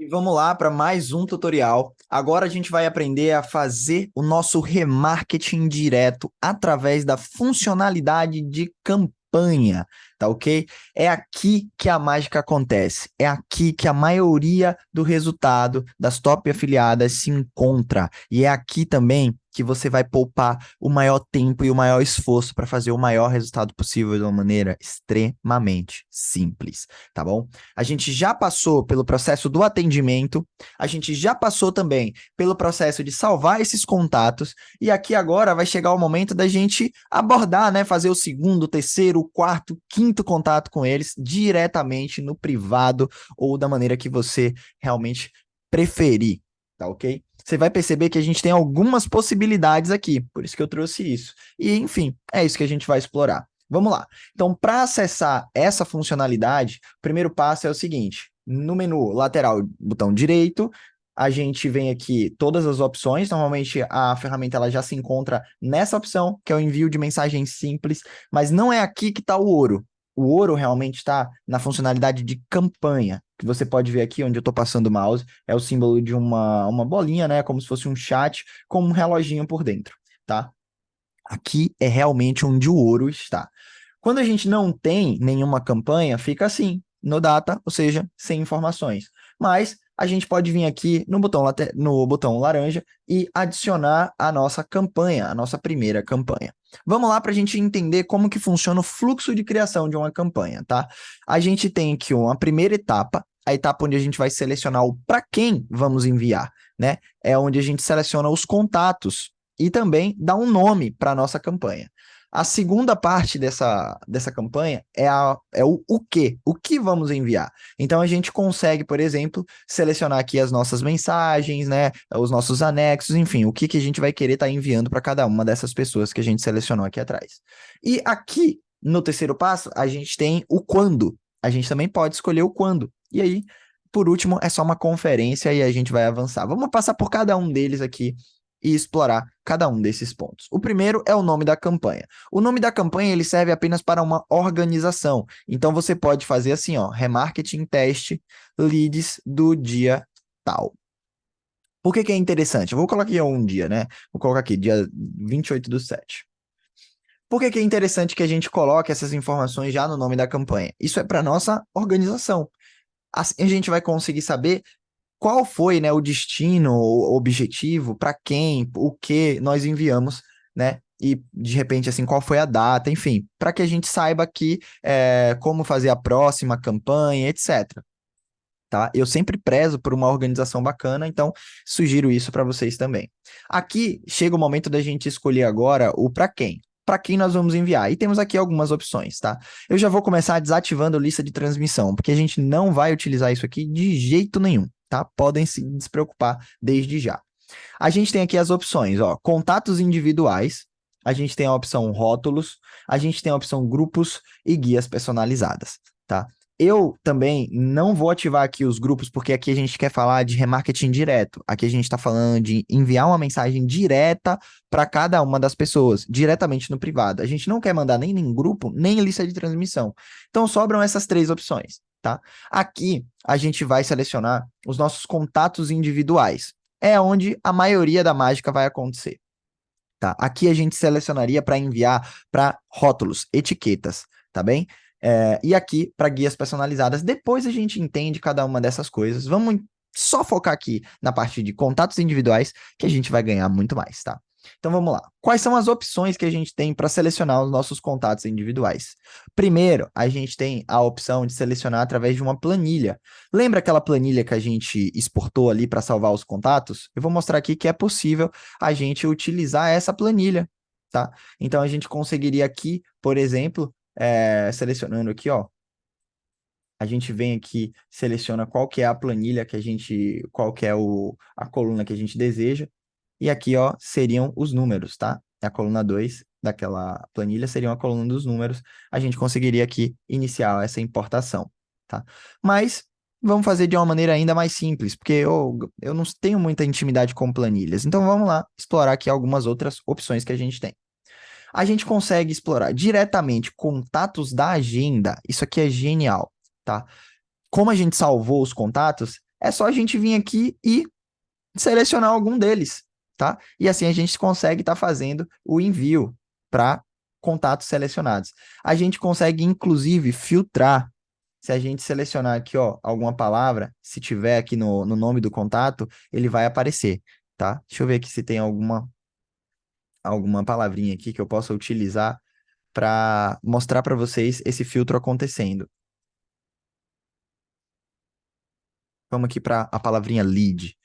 E vamos lá para mais um tutorial. Agora a gente vai aprender a fazer o nosso remarketing direto através da funcionalidade de campanha, tá ok? É aqui que a mágica acontece. É aqui que a maioria do resultado das top afiliadas se encontra. E é aqui também que você vai poupar o maior tempo e o maior esforço para fazer o maior resultado possível de uma maneira extremamente simples, tá bom? A gente já passou pelo processo do atendimento, a gente já passou também pelo processo de salvar esses contatos, e aqui agora vai chegar o momento da gente abordar, né, fazer o segundo, terceiro, quarto, quinto contato com eles diretamente no privado ou da maneira que você realmente preferir, tá ok? Você vai perceber que a gente tem algumas possibilidades aqui, por isso que eu trouxe isso. E, enfim, é isso que a gente vai explorar. Vamos lá. Então, para acessar essa funcionalidade, o primeiro passo é o seguinte: no menu lateral, botão direito, a gente vem aqui todas as opções. Normalmente a ferramenta ela já se encontra nessa opção, que é o envio de mensagem simples, mas não é aqui que está o ouro. O ouro realmente está na funcionalidade de campanha, que você pode ver aqui onde eu estou passando o mouse, é o símbolo de uma bolinha, né? Como se fosse um chat com um reloginho por dentro, tá? Aqui é realmente onde o ouro está. Quando a gente não tem nenhuma campanha, fica assim, no data, ou seja, sem informações. Mas a gente pode vir aqui no botão laranja e adicionar a nossa campanha, a nossa primeira campanha. Vamos lá para a gente entender como que funciona o fluxo de criação de uma campanha, tá? A gente tem aqui uma primeira etapa, a etapa onde a gente vai selecionar o para quem vamos enviar, né? É onde a gente seleciona os contatos e também dá um nome para a nossa campanha. A segunda parte dessa campanha é o que vamos enviar. Então, a gente consegue, por exemplo, selecionar aqui as nossas mensagens, né, os nossos anexos, enfim, o que a gente vai querer estar enviando para cada uma dessas pessoas que a gente selecionou aqui atrás. E aqui, no terceiro passo, a gente tem o quando. A gente também pode escolher o quando. E aí, por último, é só uma conferência e a gente vai avançar. Vamos passar por cada um deles aqui e explorar cada um desses pontos. O primeiro é o nome da campanha. O nome da campanha ele serve apenas para uma organização. Então você pode fazer assim, ó, remarketing teste leads do dia tal. Por que que é interessante? Eu vou colocar aqui um dia, né? Vou colocar aqui, dia 28/7. Por que que é interessante que a gente coloque essas informações já no nome da campanha? Isso é para nossa organização. Assim a gente vai conseguir saber qual foi, né, o destino, o objetivo, para quem, o que nós enviamos, né? E de repente, assim, qual foi a data, enfim, para que a gente saiba aqui como fazer a próxima campanha, etc. Tá? Eu sempre prezo por uma organização bacana, então sugiro isso para vocês também. Aqui chega o momento da gente escolher agora o para quem. Para quem nós vamos enviar. E temos aqui algumas opções, tá? Eu já vou começar desativando lista de transmissão, porque a gente não vai utilizar isso aqui de jeito nenhum, tá? Podem se despreocupar desde já. A gente tem aqui as opções, ó, contatos individuais, a gente tem a opção rótulos, a gente tem a opção grupos e guias personalizadas, tá? Eu também não vou ativar aqui os grupos, porque aqui a gente quer falar de remarketing direto. Aqui a gente está falando de enviar uma mensagem direta para cada uma das pessoas, diretamente no privado. A gente não quer mandar nem em grupo, nem em lista de transmissão. Então sobram essas três opções, tá? Aqui a gente vai selecionar os nossos contatos individuais. É onde a maioria da mágica vai acontecer. Tá? Aqui a gente selecionaria para enviar para rótulos, etiquetas, tá bem? E aqui para guias personalizadas. Depois a gente entende cada uma dessas coisas. Vamos só focar aqui na parte de contatos individuais, que a gente vai ganhar muito mais, tá? Então vamos lá. Quais são as opções que a gente tem para selecionar os nossos contatos individuais? Primeiro, a gente tem a opção de selecionar através de uma planilha. Lembra aquela planilha que a gente exportou ali para salvar os contatos? Eu vou mostrar aqui que é possível a gente utilizar essa planilha, tá? Então a gente conseguiria aqui, por exemplo, selecionando aqui, ó, a gente vem aqui, seleciona qual que é a planilha que a gente, qual que é a coluna que a gente deseja, e aqui, ó, seriam os números, tá? A coluna 2 daquela planilha seria a coluna dos números, a gente conseguiria aqui iniciar essa importação, tá? Mas vamos fazer de uma maneira ainda mais simples, porque eu não tenho muita intimidade com planilhas, então vamos lá explorar aqui algumas outras opções que a gente tem. A gente consegue explorar diretamente contatos da agenda. Isso aqui é genial, tá? Como a gente salvou os contatos, é só a gente vir aqui e selecionar algum deles, tá? E assim a gente consegue estar fazendo o envio para contatos selecionados. A gente consegue, inclusive, filtrar. Se a gente selecionar aqui, ó, alguma palavra, se tiver aqui no nome do contato, ele vai aparecer, tá? Deixa eu ver aqui se tem alguma palavrinha aqui que eu possa utilizar para mostrar para vocês esse filtro acontecendo. Vamos aqui para a palavrinha lead,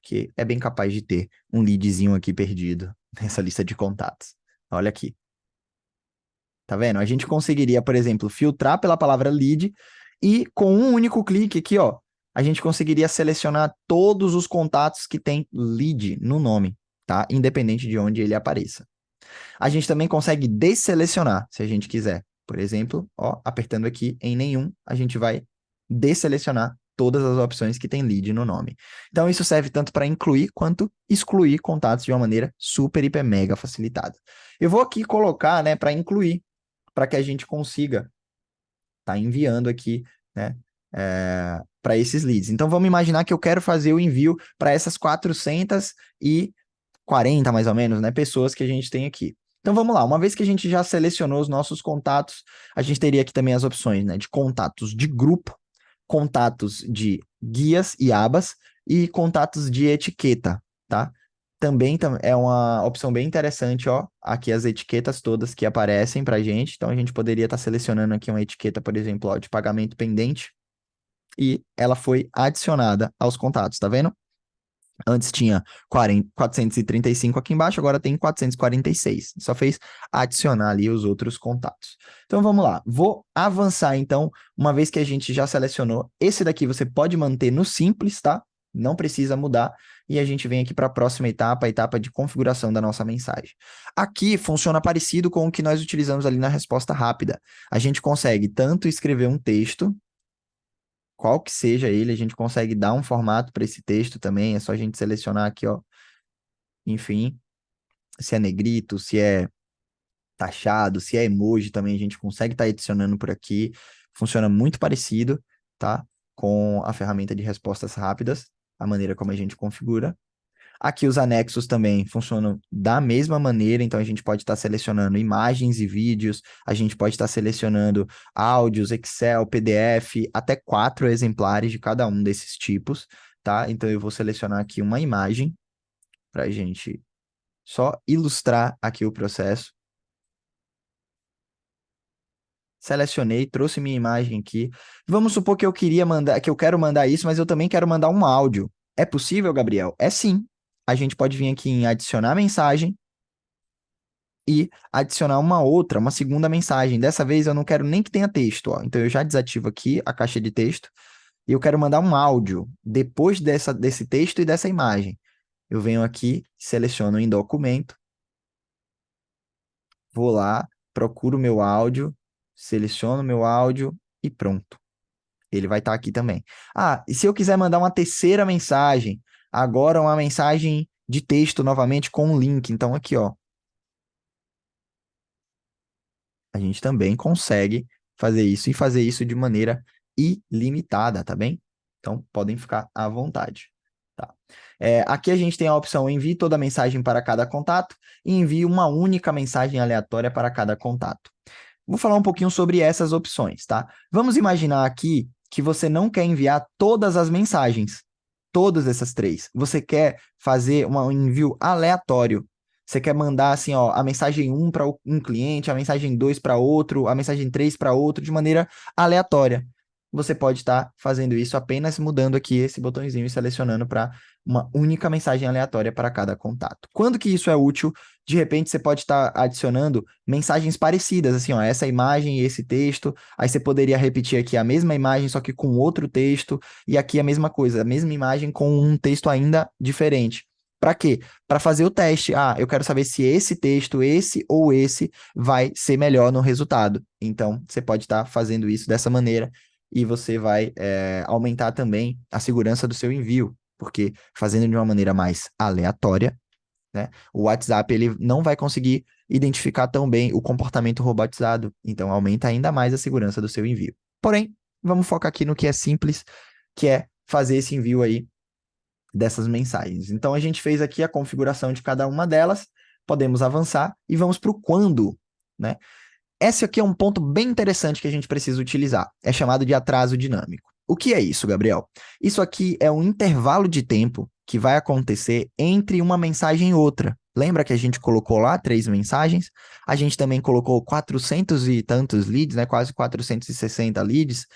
que é bem capaz de ter um leadzinho aqui perdido nessa lista de contatos. Olha aqui. Tá vendo? A gente conseguiria, por exemplo, filtrar pela palavra lead e com um único clique aqui, ó, a gente conseguiria selecionar todos os contatos que tem lead no nome, tá? Independente de onde ele apareça. A gente também consegue desselecionar, se a gente quiser. Por exemplo, ó, apertando aqui em nenhum, a gente vai desselecionar todas as opções que tem lead no nome. Então, isso serve tanto para incluir quanto excluir contatos de uma maneira super, hiper, mega facilitada. Eu vou aqui colocar, né, para incluir, para que a gente consiga estar enviando aqui, né, para esses leads. Então, vamos imaginar que eu quero fazer o envio para essas 440, mais ou menos, né, pessoas que a gente tem aqui. Então, vamos lá. Uma vez que a gente já selecionou os nossos contatos, a gente teria aqui também as opções, né, de contatos de grupo, contatos de guias e abas e contatos de etiqueta, tá? Também é uma opção bem interessante, ó. Aqui as etiquetas todas que aparecem pra gente. Então, a gente poderia estar selecionando aqui uma etiqueta, por exemplo, ó, de pagamento pendente. E ela foi adicionada aos contatos, tá vendo? Antes tinha 435 aqui embaixo, agora tem 446. Só fez adicionar ali os outros contatos. Então vamos lá. Vou avançar então, uma vez que a gente já selecionou. Esse daqui você pode manter no simples, tá? Não precisa mudar. E a gente vem aqui para a próxima etapa, a etapa de configuração da nossa mensagem. Aqui funciona parecido com o que nós utilizamos ali na resposta rápida. A gente consegue tanto escrever um texto, qual que seja ele, a gente consegue dar um formato para esse texto também, é só a gente selecionar aqui, ó, enfim, se é negrito, se é taxado, se é emoji também, a gente consegue estar adicionando por aqui, funciona muito parecido, tá? Com a ferramenta de respostas rápidas, a maneira como a gente configura. Aqui os anexos também funcionam da mesma maneira, então a gente pode estar selecionando imagens e vídeos, a gente pode estar selecionando áudios, Excel, PDF, até 4 exemplares de cada um desses tipos, tá? Então eu vou selecionar aqui uma imagem para a gente só ilustrar aqui o processo. Selecionei, trouxe minha imagem aqui. Vamos supor que eu queria mandar, que eu quero mandar isso, mas eu também quero mandar um áudio. É possível, Gabriel? É sim. A gente pode vir aqui em adicionar mensagem e adicionar uma outra, uma segunda mensagem. Dessa vez eu não quero nem que tenha texto, ó. Então eu já desativo aqui a caixa de texto e eu quero mandar um áudio depois desse texto e dessa imagem. Eu venho aqui, seleciono em documento, vou lá, procuro o meu áudio, seleciono o meu áudio e pronto. Ele vai estar aqui também. Ah, e se eu quiser mandar uma terceira mensagem, agora uma mensagem de texto novamente com um link. Então aqui, ó, a gente também consegue fazer isso e fazer isso de maneira ilimitada, tá bem? Então, podem ficar à vontade. Tá? Aqui a gente tem a opção envie toda a mensagem para cada contato e envie uma única mensagem aleatória para cada contato. Vou falar um pouquinho sobre essas opções, tá? Vamos imaginar aqui que você não quer enviar todas as mensagens, todas essas três. Você quer fazer um envio aleatório. Você quer mandar assim, ó, a mensagem 1 para um cliente, a mensagem 2 para outro, a mensagem 3 para outro, de maneira aleatória. Você pode estar fazendo isso apenas mudando aqui esse botãozinho e selecionando para uma única mensagem aleatória para cada contato. Quando que isso é útil? De repente você pode estar adicionando mensagens parecidas, assim, ó, essa imagem e esse texto. Aí você poderia repetir aqui a mesma imagem, só que com outro texto, e aqui a mesma coisa, a mesma imagem com um texto ainda diferente. Para quê? Para fazer o teste. Ah, eu quero saber se esse texto, esse ou esse, vai ser melhor no resultado. Então, você pode estar fazendo isso dessa maneira e você vai aumentar também a segurança do seu envio, porque fazendo de uma maneira mais aleatória, né, o WhatsApp ele não vai conseguir identificar tão bem o comportamento robotizado, então aumenta ainda mais a segurança do seu envio. Porém, vamos focar aqui no que é simples, que é fazer esse envio aí dessas mensagens. Então, a gente fez aqui a configuração de cada uma delas, podemos avançar e vamos para o quando, né? Esse aqui é um ponto bem interessante que a gente precisa utilizar. É chamado de atraso dinâmico. O que é isso, Gabriel? Isso aqui é um intervalo de tempo que vai acontecer entre uma mensagem e outra. Lembra que a gente colocou lá 3 mensagens? A gente também colocou 400 e tantos leads, né? Quase 460 leads.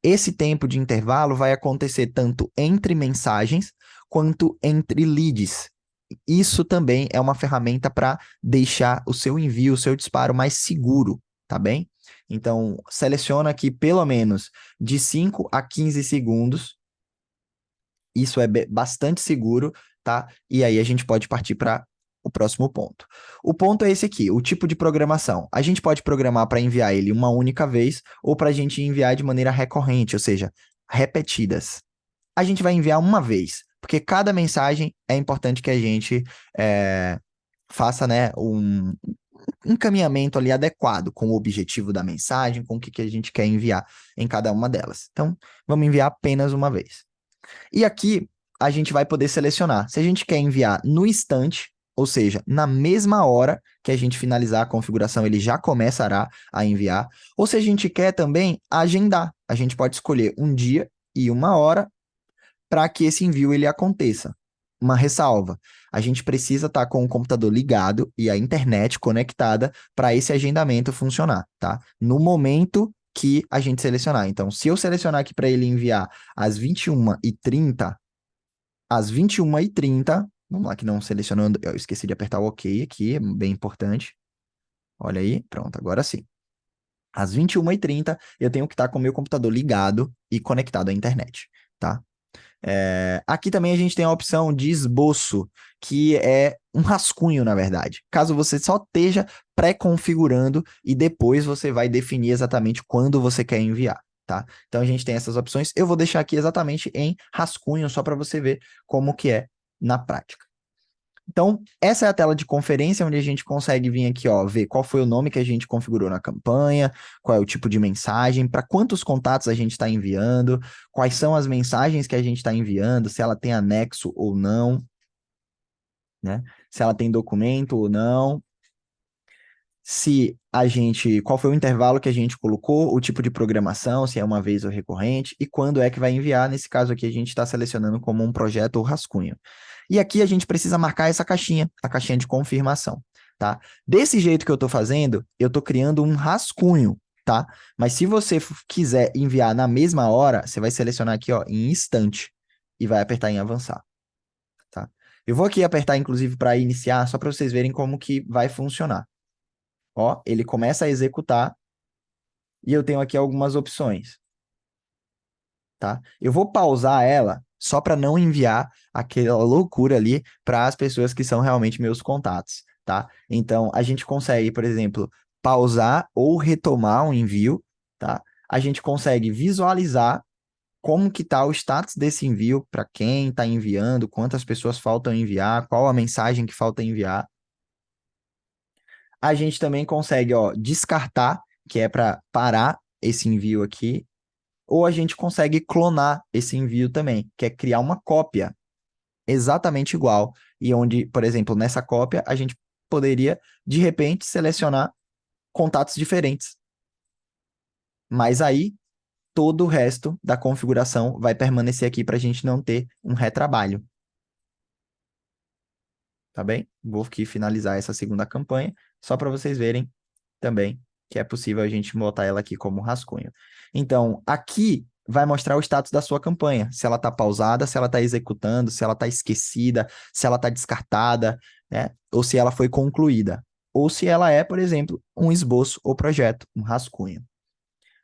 Esse tempo de intervalo vai acontecer tanto entre mensagens quanto entre leads. Isso também é uma ferramenta para deixar o seu envio, o seu disparo mais seguro, tá bem? Então, seleciona aqui pelo menos de 5 a 15 segundos. Isso é bastante seguro, tá? E aí a gente pode partir para o próximo ponto. O ponto é esse aqui, o tipo de programação. A gente pode programar para enviar ele uma única vez ou para a gente enviar de maneira recorrente, ou seja, repetidas. A gente vai enviar uma vez, porque cada mensagem é importante que a gente faça, né, um encaminhamento ali adequado com o objetivo da mensagem, com o que a gente quer enviar em cada uma delas. Então, vamos enviar apenas uma vez. E aqui a gente vai poder selecionar se a gente quer enviar no instante, ou seja, na mesma hora que a gente finalizar a configuração, ele já começará a enviar, ou se a gente quer também agendar. A gente pode escolher um dia e uma hora para que esse envio ele aconteça. Uma ressalva, a gente precisa estar com o computador ligado e a internet conectada para esse agendamento funcionar, tá? No momento que a gente selecionar. Então, se eu selecionar aqui para ele enviar às 21h30, às 21h30, vamos lá que não selecionando, eu esqueci de apertar o OK aqui, é bem importante. Olha aí, pronto, agora sim. Às 21h30, eu tenho que estar com o meu computador ligado e conectado à internet, tá? Aqui também a gente tem a opção de esboço, que é um rascunho, na verdade. Caso você só esteja pré-configurando e depois você vai definir exatamente quando você quer enviar, tá? Então a gente tem essas opções. Eu vou deixar aqui exatamente em rascunho, só para você ver como que é na prática. Então, essa é a tela de conferência, onde a gente consegue vir aqui, ó, ver qual foi o nome que a gente configurou na campanha, qual é o tipo de mensagem, para quantos contatos a gente está enviando, quais são as mensagens que a gente está enviando, se ela tem anexo ou não, né? Se ela tem documento ou não, se a gente, qual foi o intervalo que a gente colocou, o tipo de programação, se é uma vez ou recorrente, e quando é que vai enviar. Nesse caso aqui, a gente está selecionando como um projeto ou rascunho. E aqui a gente precisa marcar essa caixinha, a caixinha de confirmação, tá? Desse jeito que eu estou fazendo, eu estou criando um rascunho, tá? Mas se você quiser enviar na mesma hora, você vai selecionar aqui, ó, em instante, e vai apertar em avançar, tá? Eu vou aqui apertar, inclusive, para iniciar, só para vocês verem como que vai funcionar. Ó, ele começa a executar e eu tenho aqui algumas opções, tá? Eu vou pausar ela só para não enviar aquela loucura ali para as pessoas que são realmente meus contatos, tá? Então, a gente consegue, por exemplo, pausar ou retomar um envio, tá? A gente consegue visualizar como que está o status desse envio, para quem está enviando, quantas pessoas faltam enviar, qual a mensagem que falta enviar. A gente também consegue, ó, descartar, que é para parar esse envio aqui, ou a gente consegue clonar esse envio também, que é criar uma cópia exatamente igual, e onde, por exemplo, nessa cópia, a gente poderia, de repente, selecionar contatos diferentes. Mas aí, todo o resto da configuração vai permanecer aqui para a gente não ter um retrabalho. Tá bem? Vou aqui finalizar essa segunda campanha, só para vocês verem também que é possível a gente botar ela aqui como rascunho. Então, aqui vai mostrar o status da sua campanha, se ela está pausada, se ela está executando, se ela está esquecida, se ela está descartada, né? Ou se ela foi concluída. Ou se ela é, por exemplo, um esboço ou projeto, um rascunho.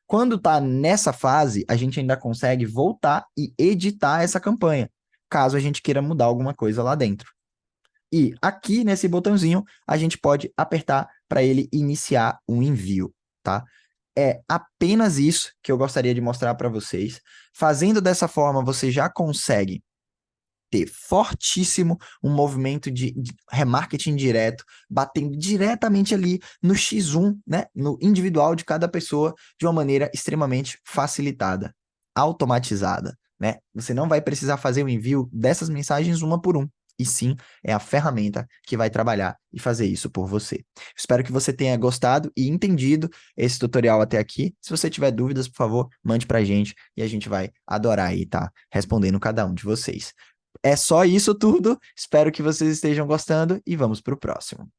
Quando está nessa fase, a gente ainda consegue voltar e editar essa campanha, caso a gente queira mudar alguma coisa lá dentro. E aqui nesse botãozinho, a gente pode apertar para ele iniciar um envio, tá? É apenas isso que eu gostaria de mostrar para vocês. Fazendo dessa forma, você já consegue ter fortíssimo um movimento de remarketing direto, batendo diretamente ali no X1, né, no individual de cada pessoa, de uma maneira extremamente facilitada, automatizada, né? Você não vai precisar fazer o envio dessas mensagens uma por um. E sim, é a ferramenta que vai trabalhar e fazer isso por você. Espero que você tenha gostado e entendido esse tutorial até aqui. Se você tiver dúvidas, por favor, mande pra gente e a gente vai adorar aí, tá? Respondendo cada um de vocês. É só isso tudo. Espero que vocês estejam gostando e vamos pro próximo.